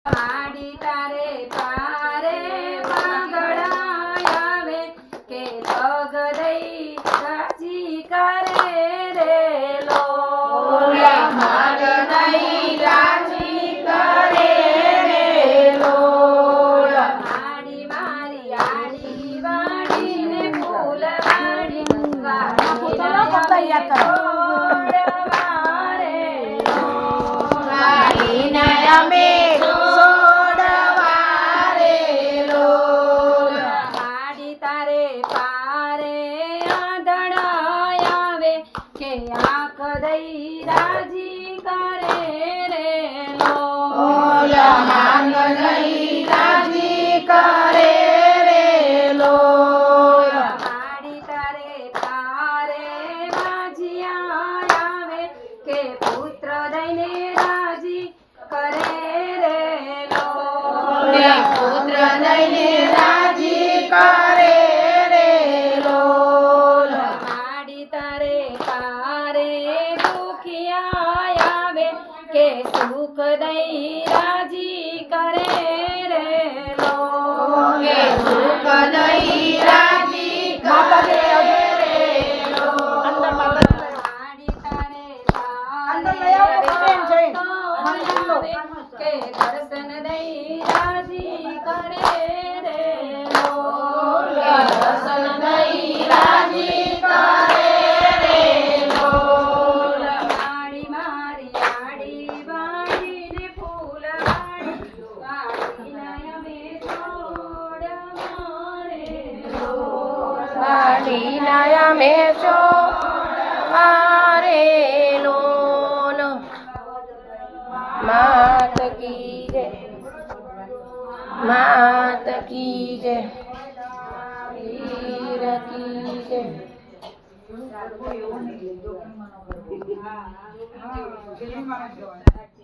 હાડી તારે પારે પાગડા આવે કે પગ દઈ રાજી કરે રે લોલ હાડી રાજી કરે રે લોલ હાડી મારી આડી વાડીને ફૂલ વાડી અમે સોડવા રે લોલ હાડી તારે પારે આંધળા આવે કે આંખ દઈ રાજી કરે રે લોલ હાંગ દઈ રાજી કરે રે લોલ હાડી તારે પારે વાજિયા આવે કે પુત્ર દઈને રાજી કરે રે લોલ પુત્ર દઈને રાજી કરે રે લોલ હાડી તારે પારે દુખિયા આવે કે સુખ દઈ રાજી કરે રે લોલ સુખ દઈ રાજી કરે રે લોલ હાડી તારે પારે આવે કે દર્શન દઈ રાજી કરે રે લોલ દર્શન દઈ રાજી કરે રે લોલ હાડી મારી આડી વાડીને ફૂલ વાડીને અમે છોડ મારે લોલ વાડીના અમે છો મારે લોલ માત કી જય માત કી જય વીર કી જય